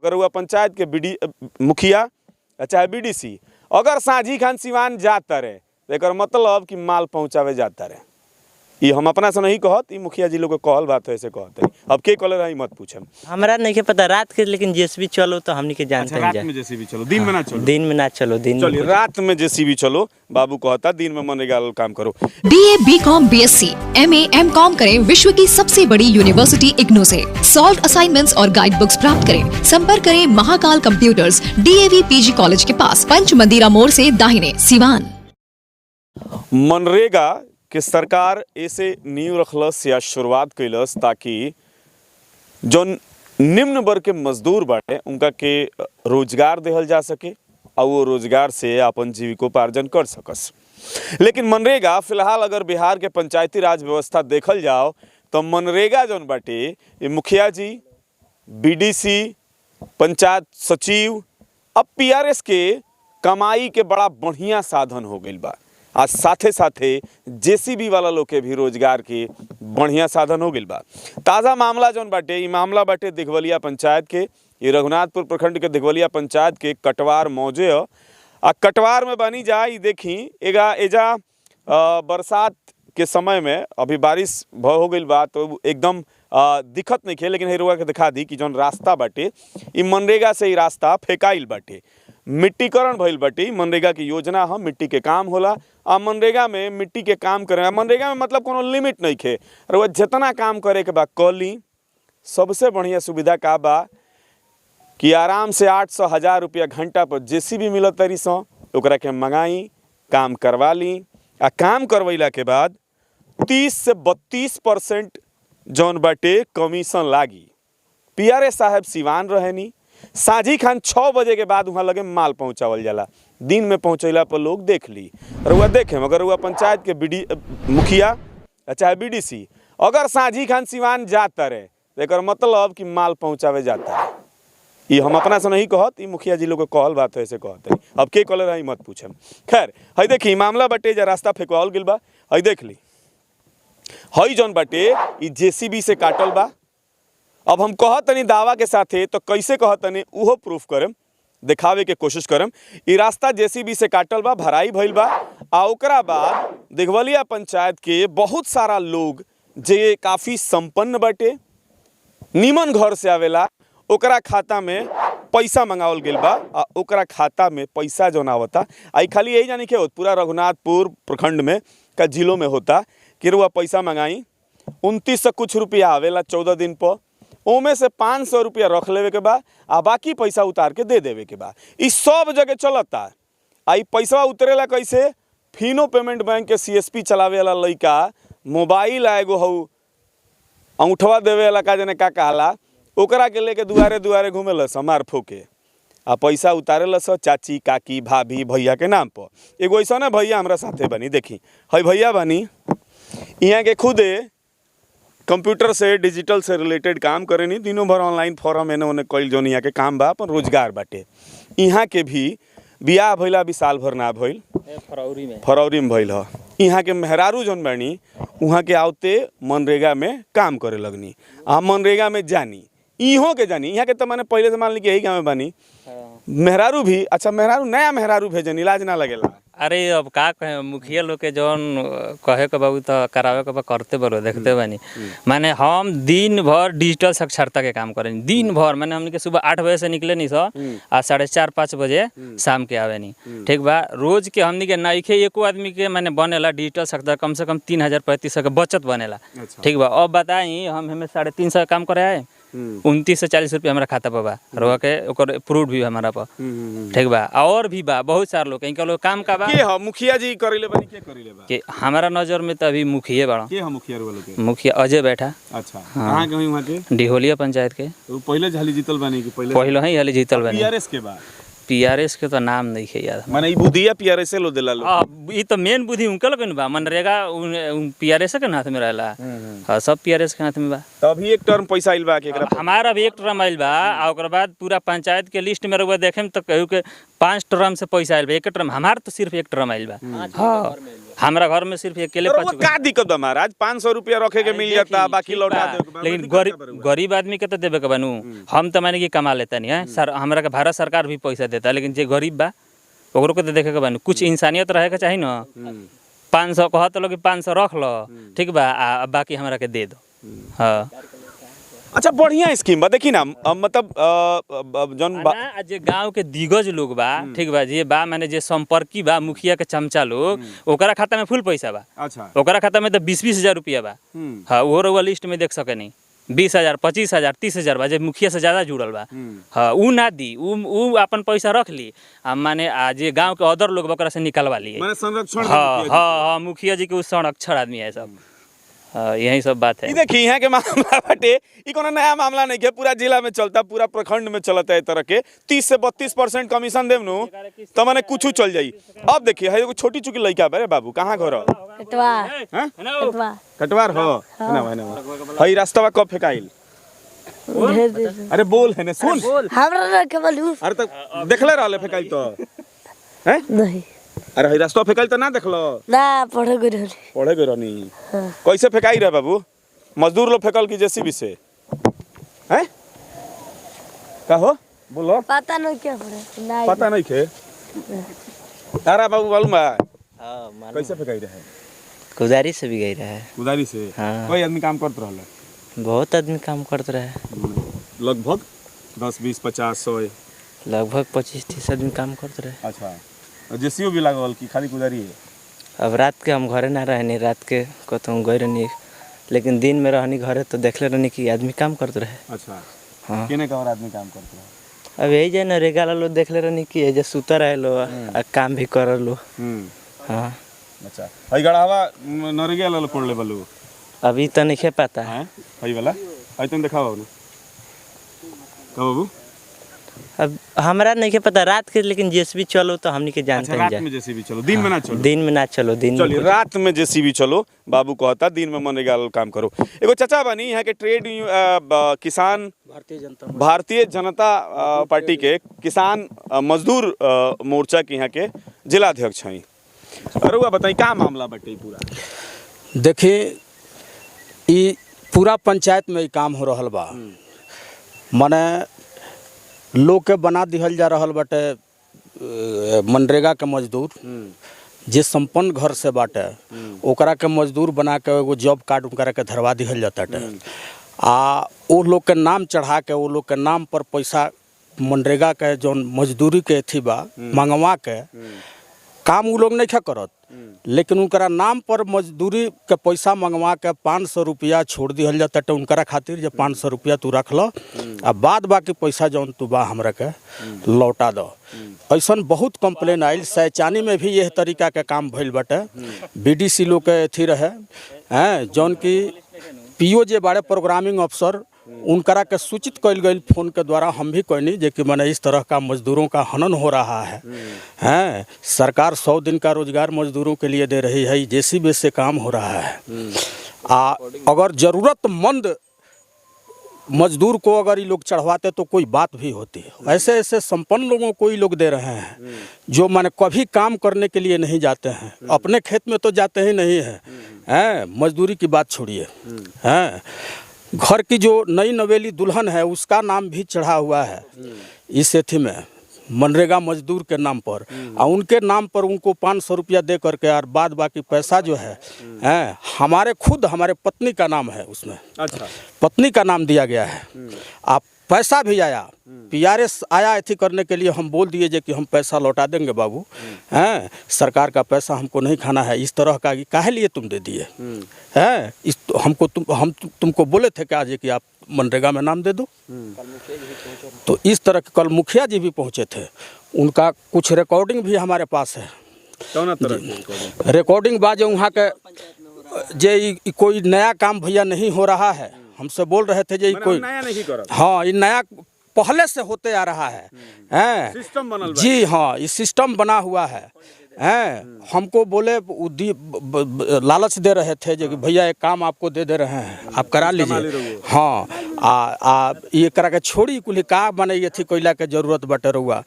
अगर वह पंचायत के मुखिया चाहे बीडीसी अगर साझी खान सिवान जाता रहे तो एक मतलब कि माल पहुँचावे जाता रहे। ये हम अपना से नहीं कहत, मुखिया जी लोग को कहल बात है, ऐसे कहते हैं। अब के कॉलर है मत पूछे, हमरा नहीं के पता रात के, लेकिन जेसीबी चलो तो हमनी के जानते हैं। रात में जेसीबी चलो, दिन में ना चलो। दिन में ना चलो, दिन चलिए रात में जेसीबी चलो। बाबू कहता दिन में मनरेगा काम करो। BA, BCom, BSc, MA, MCom करें विश्व की सबसे बड़ी यूनिवर्सिटी इग्नू से। सॉल्व असाइनमेंट्स और गाइड बुक्स प्राप्त करें। संपर्क करें Mahakal computers, DAV PG college के पास, पंच मंदिरा मोड़ से दाहिने, सिवान। मनरेगा कि सरकार ऐसे नींव रखलस या शुरुआत कैलस ताकि जो निम्न वर्ग के मजदूर बाटे उनका के रोजगार देहल जा सके और वो रोजगार से अपन जीविकोपार्जन कर सकस। लेकिन मनरेगा फिलहाल अगर बिहार के पंचायती राज व्यवस्था देखल जाओ तो मनरेगा जौन बाटे ये मुखिया जी, बीडीसी, पंचायत सचिव अब PRS के कमाई के बड़ा बढ़िया साधन हो गई बा। आज साथे साथे जेसीबी वाला लोग के भी रोजगार के बढ़िया साधन हो गई बा। ताज़ा मामला जौन बाटे ये मामला बाटे दिघवलिया पंचायत के, ये रघुनाथपुर प्रखंड के दिघवलिया पंचायत के कटवार मौजे आ कटवार में बनी जा देखी एजा बरसात के समय में अभी बारिश हो गई बा तो एकदम दिक्कत नहीं खे। लेकिन हेरुआ के दिखा दी कि जौन रास्ता बाटे ये मनरेगा से ही रास्ता फेंकाइल बाटे, मिट्टीकरण भइल बाटे। मनरेगा की योजना हम मिट्टी के काम होला आ मनरेगा में मिट्टी के काम करे। मनरेगा में मतलब कोनो लिमिट नहीं खे, और वह जितना काम करे के बा कली। सबसे बढ़िया सुविधा का बा कि आराम से 800-1000 रुपया घंटा पर जेसीबी मिलत तरी सौ ओकरा के मंगाई, काम करवा ली। आ काम करवैला के बाद 30 से 32% जौन बाटे कमीशन लागी। PRS साहब सिवान रहेनी। साझी खान 6 बजे के बाद वहाँ लगे माल पहुँचावल जाला। दिन में पहुँचैला पर लोग देख ली और वह देखें। अगर वह पंचायत के मुखिया चाहे बीडीसी अगर साझी खान सिवान जाता रहे तो एक मतलब कि माल पहुँचावे जाता है। ये हम अपना से नहीं कहत, मुखिया जी लोग को कहल बात है, ऐसे कहते हैं। अब के कॉलर है मत पूछे। खैर हई देखी मामला बाटे जा रास्ता फेंकवाल गिल बा। हई देख ली हई जौन बाटे ये जेसीबी से काटल बा। अब हम कहतनी दावा के साथे तो कैसे कहतनी उहो प्रूफ करम, दिखावे के कोशिश करम। ये रास्ता जेसीबी से काटल बा, भराई भइल बा। आ ओकरा बाद दिघवलिया पंचायत के बहुत सारा लोग जे काफ़ी संपन्न बाटे, नीमन घर से आवेला, ओकरा खाता में पैसा मंगावल गेल बा। आ ओकरा खाता में पैसा जौन आवता आई खाली यही जानी के होत पूरा रघुनाथपुर प्रखंड में का जिलों में होता कि रुआ पैसा मंगाई 29 कुछ रुपया आवेला 14 दिन पर, ओमे से 500 रुपया रख लेवे के बा आ बाकी पैसा उतार के दे देवे के बा। ई सब जगह चलता। आई पैसा उतरेला कैसे? फिनो पेमेंट बैंक के CSP चलावे वाला लइका मोबाइल आएगो हऊ अंगूठवा देवे वाला का जने का कहला ओकरा के लेके दुआरे दुआरे घूमेला समार फोके आ पैसा उतारेला स चाची, काकी, भाभी, भैया के नाम पर। एगो ऐसा ना भैया हमरा साथे बनी, देखी हई भैया बनी, यहाँ के खुदे कंप्यूटर से डिजिटल से रिलेटेड काम करेनी। दिनों भर ऑनलाइन फॉर्म एने ओने कइल जौन यहाँ के काम बा, अपन रोजगार बाटे। यहाँ के भी बियाह भइला अभी साल भर ना भइल, फरवरी में भइल ह। यहाँ के मेहरारू जौन बानी वहाँ के आवते मनरेगा में काम करे लगनी। आ मनरेगा में जानी, इहों के जानी। यहाँ के तो मैंने पहले से मान ली कि यही गाँव में बानी। मेहरारू भी अच्छा मेहरारू नया मेहरारू भेजन, इलाज ना लगेला। अरे अब का कहे, मुखिया लोग के जौन कहे के बाबू तो करावे के बा करते बोलो देखते बानी। माने हम दिन भर डिजिटल साक्षरता के काम करें, दिन भर। माने हमने के सुबह 8 बजे से निकले नहीं सो आ 4:30-5 बजे शाम के आवे नहीं। ठीक बा, रोज के हमने के नइखे एको आदमी के माने बनेला डिजिटल साक्षरता कम से कम 3000-3500 के बचत बनेला। ठीक बा, अब बताई हम हमें 350 काम करे आए 29 से 40 रुपया हमारा खाता पर बा रवा के ओकर प्रूफ भी हमारा पर। ठीक बा, और भी बा बहुत सारे लोग इनका लोग काम का बा के ह मुखिया जी करेले बनी के करेले बा कि हमारा नजर में तो अभी मुखिया बड़ा के ह मुखिया वाला के मुखिया अजय बैठा। अच्छा कहां के वहां के डिहोलिया पंचायत के। तो पहले झाली जीतल बनी कि पहले ही हाली जीतल बनी। PRS के बा PRS के तो नाम नहीं है यार। माने ई बुधिया PRS लो देला लो। ई तो मेन बुद्धि उनके लगन बा। मनरेगा PRS के हाथ में रहला। हां सब PRS के हाथ में बा। तो अभी एक टर्म पैसा आइल बा के एकरा हमारा भी एक टर्म आइल बा। आ ओकर बाद पूरा पंचायत के लिस्ट में रहुआ देखेम तो कहू के 5 ट्रम से पैसा आयल बा, एक ट्रम हमार तो सिर्फ एक ट्रम आयल बा। हाँ, हमरा घर में सिर्फ अकेले तो वो का दिक्कत बा महाराज? 500 रुपया रखे के मिल जाता, बाकी लौटा दे। लेकिन गरीब आदमी के तो देवे के बनू। हम तो माने कि कमा लेता नहीं है सर, हमरा के भारत सरकार भी पैसा देता, लेकिन जे गरीब बा ओकरो के तो देखे के बनू। कुछ इंसानियत रहे के चाहिए ना। 500 कहत लोग 500 रख लो, ठीक बा, आ बाकी हमरा के दे दो। हाँ, अच्छा बढ़िया स्कीम बा। देखी ना मतलब जौन जे गांव के दिग्गज लोग बा, ठीक बा, जे बा माने जे संपर्की बा, मुखिया के चमचा लोग, ओकरा खाता में फुल पैसा बा। अच्छा, ओकरा खाता में तो 20-20 हजार रुपया बा। हाँ, वो रउआ लिस्ट में देख सके नहीं। 20,000, 25,000, 30,000 बा, जे मुखिया से ज्यादा जुड़ल बा। हाँ, उ ना दी, उ अपन पैसा रख ली, आ माने जे गांव के अदर लोग ओकरा से निकलवा लिए। माने संरक्षण। हाँ हाँ हाँ, मुखिया जी के उ संरक्षण आदमी है सब। हाँ, यही सब बात है। ई देखी यहाँ के मामला बाटे, ई कोनो नया मामला नहीं के, पूरा जिला में चलता, पूरा प्रखंड में चलता है तरह के। 30 से 32% कमीशन देव नु तो माने कुछ चल जाई। अब देखिए है एगो छोटी चुकी लड़का बा रे बाबू, कहाँ घर? कटवार हो ना। हई रास्ता कब फेकाइल? अरे बोल है ने सुन। हमरा ना के बोलू। अरे तो देखले रहले फेकाइल तो हैं? नहीं। अरे हई रास्ता फेकाइल तो ना देखलो? ना, पढ़े गई रहली। पढ़े गई रहनी। कैसे फेकाई रहे बाबू? मजदूर लोग फेकल की जेसीबी से? हैं? का हो? बोलो। पता नहीं क्या हो रहा है। पता नहीं खे? तारा बाबू मालूम बा? हाँ, मालूम। कैसे फेकाई रहे? कुदारी से भी गई रहा है। कुदारी से? हाँ। कोई आदमी काम करत रहले? बहुत आदमी काम करते रहे। लगभग 10, 20, 50, 100? लगभग 25-30 आदमी काम करते रहे। अच्छा, जेसीबी भी लागल की खाली कुदारी है? अब रात के हम घरे ना रहनी, रात के कहते गए रहनी, लेकिन दिन में रहनी घरे तो देखले रहनी कि आदमी काम करते रहे। अच्छा, हाँ। केने का और आदमी काम करते रहे? अब यही जे नरेगा लो देखले रहनी कि ये सुता रहे लो आ काम भी कर लो। हाँ। अच्छा, हई गड़ावा नरेगा ला कोड़ ले बलू? अभी तो नहीं पता है। हई वाला हई तुम दिखाओ ना का बाबू? अब हमरा नहीं पता रात के, लेकिन जेसीबी चलो तो हमनी के जानते हैं। रात में जेसीबी चलो, दिन में ना चलो? दिन में ना चलो, दिन चलिए रात में जेसीबी चलो, बाबू कहता दिन में मनरेगा काम करो। एगो चाचा बानी यहाँ के ट्रेड किसान भारतीय जनता पार्टी के किसान मजदूर मोर्चा के यहाँ के जिला अध्यक्ष हैं। अरुआ बताई का मामला बटे पूरा? देखिए, ई पूरा पंचायत में काम हो रहा बा। माने लोग के बना दिहल जा रहा बाटे मनरेगा के मजदूर, जे संपन्न घर से बाटे ओकरा के मजदूर बना के एगो जॉब कार्ड उनकरा के धरवा दिहल जाता है। आ वो लोग के नाम चढ़ा के वो लोग के नाम पर पैसा मनरेगा के जो मजदूरी के थी बा मंगवा के काम वो लोग नहीं करत, लेकिन उनकरा नाम पर मजदूरी के पैसा मंगवा के 500 रुपया छोड़ दिहल जाता है उनकरा खातिर, जो 500 रुपया तू रख लो आ बाद बाकी पैसा जौन तू बा हमरा के लौटा दो। ऐसा बहुत कंप्लेन आयल। सैचानी में भी यह तरीका के काम भइल बाटे। बीडीसी लोग के थी रहे हैं, जौन की पीओ जे बारे प्रोग्रामिंग अफसर उनकरा के सूचित कल गई फोन के द्वारा। हम भी कहनी जे कि मैंने इस तरह का मजदूरों का हनन हो रहा है हैं, सरकार 100 दिन का रोजगार मजदूरों के लिए दे रही है, जेसीबी से काम हो रहा है। अगर ज़रूरतमंद मजदूर को अगर ये लोग चढ़वाते तो कोई बात भी होती। ऐसे ऐसे संपन्न लोगों को ये लोग दे रहे हैं जो माने कभी काम करने के लिए नहीं जाते हैं, अपने खेत में तो जाते ही नहीं हैं। मजदूरी की बात छोड़िए, हैं घर की जो नई नवेली दुल्हन है उसका नाम भी चढ़ा हुआ है इस एथी में मनरेगा मजदूर के नाम पर, और उनके नाम पर उनको 500 रुपया दे करके और बाद बाकी पैसा जो है हमारे पत्नी का नाम है उसमें। अच्छा, पत्नी का नाम दिया गया है। आप पैसा भी आया, पीआरएस आया इथी करने के लिए। हम बोल दिए जे कि हम पैसा लौटा देंगे बाबू, हैं सरकार का पैसा हमको नहीं खाना है। इस तरह का काहे लिए तुम दे दिए हैं? इस हमको तुमको बोले थे क्या जे कि आप मनरेगा में नाम दे दो। तो इस तरह के कल मुखिया जी भी पहुंचे थे, उनका कुछ रिकॉर्डिंग भी हमारे पास है। कौन तरह रिकॉर्डिंग बाजे वहाँ के जे कोई नया काम भैया नहीं हो रहा है, हमसे बोल रहे थे जे कोई नया नहीं कर। हाँ, ये नया पहले से होते आ रहा है। सिस्टम बनल बा। जी हाँ, ये सिस्टम बना हुआ है। हैं हमको बोले लालच दे रहे थे जो कि भैया एक काम आपको दे रहे हैं आप करा लीजिए। हाँ ये करा के छोड़ी कुल का माने ये थी कोयला के जरूरत बटे रहुआ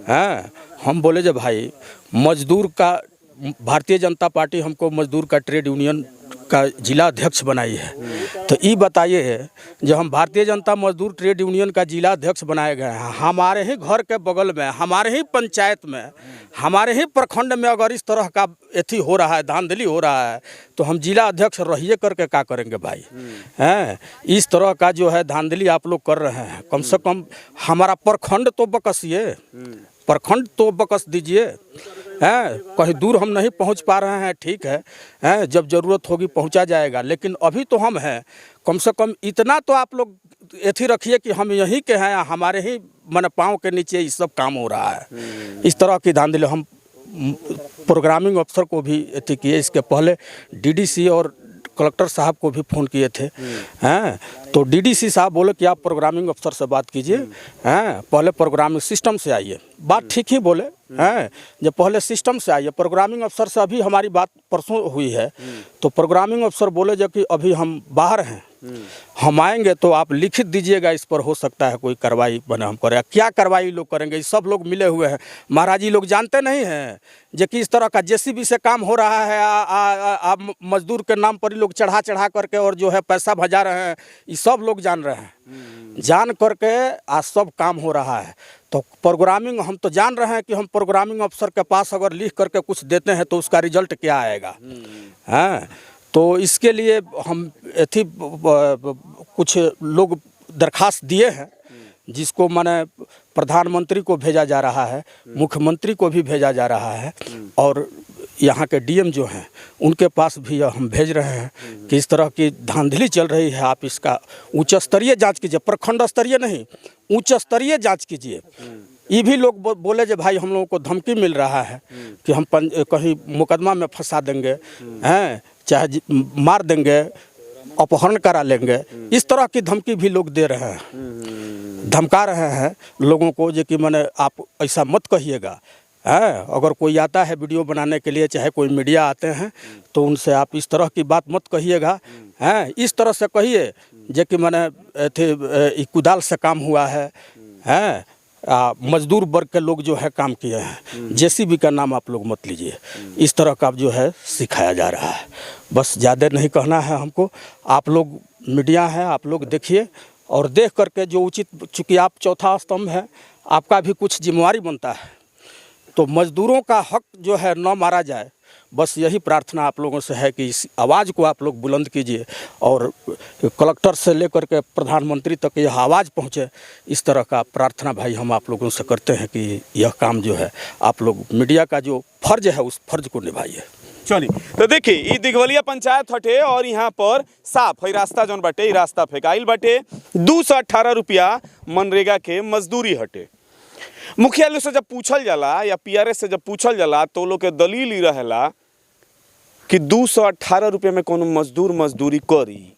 हैं। हम बोले जो भाई मजदूर का भारतीय जनता पार्टी हमको मजदूर का ट्रेड यूनियन का जिला अध्यक्ष बनाई है। तो ये बताइए जो हम भारतीय जनता मजदूर ट्रेड यूनियन का जिला अध्यक्ष बनाए गए हैं, हमारे ही घर के बगल में, हमारे ही पंचायत में, हमारे ही प्रखंड में अगर इस तरह का एथी हो रहा है, धांधली हो रहा है, तो हम जिला अध्यक्ष रहिए करके क्या करेंगे भाई हैं। इस तरह का जो है धांधली आप लोग कर रहे हैं। कम से कम हमारा प्रखंड तो बकसिए, प्रखंड तो बकस दीजिए हैं। कहीं दूर हम नहीं पहुंच पा रहे हैं, ठीक है हैं, जब ज़रूरत होगी पहुंचा जाएगा, लेकिन अभी तो हम हैं। कम से कम इतना तो आप लोग एथी रखिए कि हम यहीं के हैं, हमारे ही मन पाँव के नीचे ये सब काम हो रहा है। इस तरह की धांधली हम प्रोग्रामिंग अफसर को भी एथी किए, इसके पहले डीडीसी और कलेक्टर साहब को भी फ़ोन किए थे हैं। तो डीडीसी साहब बोले कि आप प्रोग्रामिंग अफसर से बात कीजिए हैं, पहले प्रोग्रामिंग सिस्टम से आइए। बात ठीक ही बोले हैं, जब पहले सिस्टम से आइए। प्रोग्रामिंग अफसर से अभी हमारी बात परसों हुई है, तो प्रोग्रामिंग अफसर बोले जो कि अभी हम बाहर हैं, हम आएंगे तो आप लिखित दीजिएगा, इस पर हो सकता है कोई कार्रवाई बने हम करें। क्या कार्रवाई लोग करेंगे, सब लोग मिले हुए हैं। महाराज जी लोग जानते नहीं हैं जो कि इस तरह का जेसीबी से काम हो रहा है, आप मजदूर के नाम पर ही लोग चढ़ा करके और जो है पैसा भजा रहे हैं, ये सब लोग जान रहे हैं। जान करके आज सब काम हो रहा है। तो प्रोग्रामिंग हम तो जान रहे हैं कि हम प्रोग्रामिंग अफसर के पास अगर लिख करके कुछ देते हैं तो उसका रिजल्ट क्या आएगा हैं। तो इसके लिए हम एथी कुछ लोग दरखास्त दिए हैं, जिसको माने प्रधानमंत्री को भेजा जा रहा है, मुख्यमंत्री को भी भेजा जा रहा है, और यहाँ के डीएम जो हैं उनके पास भी हम भेज रहे हैं कि इस तरह की धांधली चल रही है, आप इसका उच्च स्तरीय जांच कीजिए, प्रखंड स्तरीय नहीं, उच्च स्तरीय जांच कीजिए। ये भी लोग बोले जो भाई हम लोगों को धमकी मिल रहा है कि हम कहीं मुकदमा में फंसा देंगे हैं, चाहे मार देंगे, अपहरण करा लेंगे। इस तरह की धमकी भी लोग दे रहे हैं, धमका रहे हैं लोगों को, जो कि मैंने आप ऐसा मत कहिएगा हैं। अगर कोई आता है वीडियो बनाने के लिए, चाहे कोई मीडिया आते हैं, तो उनसे आप इस तरह की बात मत कहिएगा हैं। इस तरह से कहिए जो कि मैंने थे कुदाल से काम हुआ है हैं, मजदूर वर्ग के लोग जो है काम किए हैं, जेसीबी का नाम आप लोग मत लीजिए। इस तरह का जो है सिखाया जा रहा है। बस ज़्यादा नहीं कहना है हमको। आप लोग मीडिया हैं, आप लोग देखिए और देख करके जो उचित, चूँकि आप चौथा स्तंभ है, आपका भी कुछ जिम्मेवारी बनता है। तो मजदूरों का हक जो है न मारा जाए, बस यही प्रार्थना आप लोगों से है कि इस आवाज़ को आप लोग बुलंद कीजिए और कलेक्टर से लेकर के प्रधानमंत्री तक यह आवाज़ पहुँचे। इस तरह का प्रार्थना भाई हम आप लोगों से करते हैं कि यह काम जो है आप लोग मीडिया का जो फर्ज है उस फर्ज को निभाइए। चलिए तो देखिए ये दिघवलिया पंचायत हटे और यहाँ पर साफ है रास्ता जौन बाटे, रास्ता फेंकाइल बाटे। 218 रुपया मनरेगा के मजदूरी हटे। मुखिया लोग से जब पूछल जाला या पीआरएस से जब पूछल जाला तो लोग के दलील ही रहेला कि 218 रुपये में कोनो मजदूर मजदूरी करी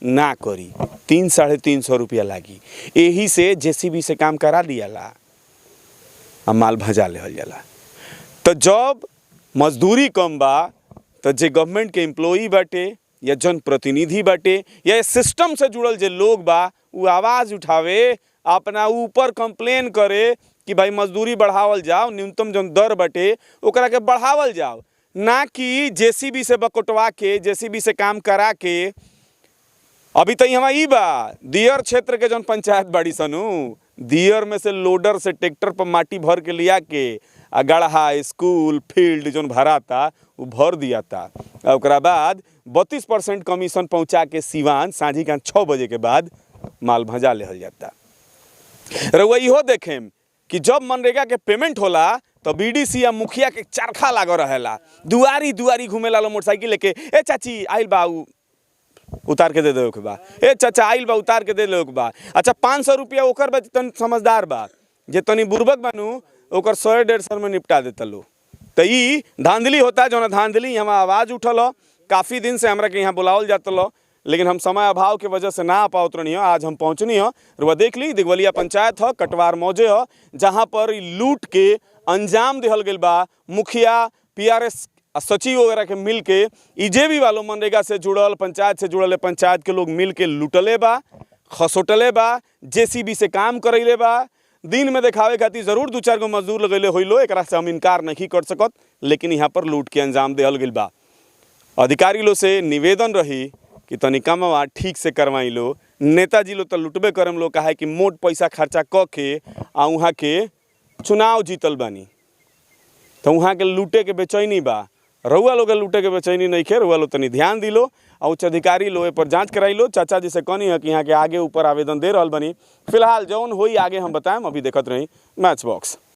ना करी, 300-350 रुपया लागी। यही से जेसीबी से काम करा दियाला और माल भजा लेहल जाला। तो जब मजदूरी कम बा तो जे गवर्नमेंट के एम्प्लॉई बाटे या जनप्रतिनिधि बाटे या सिस्टम से जुड़ल जे लोग बा, वो आवाज़ उठावे, अपना ऊपर कंप्लेन करे कि भाई मजदूरी बढ़ावल जाओ, न्यूनतम जो दर बटे ओकरा के बढ़ावल जाओ, ना कि जेसीबी से बकोटवा के, जेसीबी से काम करा के। अभी तो यहाँ ई बा दियर क्षेत्र के जौन पंचायत बाड़ी सनु, दियर में से लोडर से ट्रैक्टर पर माटी भर के लिया के आ गढ़हा, स्कूल, फील्ड जौन भराता वो भर दिया था। ओकरा बाद 32% कमीशन पहुँचा के सिवान सांझी का 6 बजे के बाद माल भजा लेहल जाता। रउआ इहो देखें कि जब मनरेगा के पेमेंट होला तो बीडीसी या मुखिया के चरखा लागो रहेला, दुआरी दुआरी घूमेला लो मोटरसाइकिल लेके, ए चाची आइल बा उतार के दे दो के बा, ए चाचा आइल बा उतार के दे लो के बा। अच्छा 500 रुपया ओकर बा तन समझदार बा, जे तनी बुर्बक बानू ओकर 100-150 में निपटा देता लो। तो ई धांधली होता, जो धांधली हमारा आवाज़ उठल हो। काफ़ी दिन से हमरा के यहाँ बुलावल जाता लो, लेकिन हम समय अभाव के वजह से ना आ पावत रही हो। आज हम पहुँचनी हो, रुआ देख ली दिघवलिया पंचायत हो, कटवार मौजे हो, जहाँ पर लूट के अंजाम दिहल गई बा। मुखिया PRS सचिव वगैरह के मिल के ई जे भी वालों मनरेगा से जुड़ल पंचायत से जुड़ल पंचायत के लोग मिल के लुटले बा, खसोटले बा, JCB से काम करैले बा। दिन में दिखावे खातिर जरूर 2-4 गो मजदूर लगैले होइलो, एकरा से हम इनकार नहीं कर सकत, लेकिन यहाँ पर लूट के अंजाम देहल गइल बा। अधिकारी लोग से निवेदन रही कि तनी कमवा ठीक से करवाई लो। नेताजी लोग तो लुटबे करम लोग कहा है कि मोट पैसा खर्चा क के आ वहाँ के चुनाव जीतल बानी, तो वहाँ के लूटे के बेचैनी बा। रउआ लोग के लूटे के बेचैनी नहीं खे, रउआ लोग तनी ध्यान दिलो और उच्च अधिकारी लोग पर जांच कराई लो। चाचा जी से कहनी है कि यहाँ के आगे ऊपर आवेदन दे रहल बनी। फिलहाल जौन होई आगे हम बताएम, अभी देखत रही मैच बॉक्स।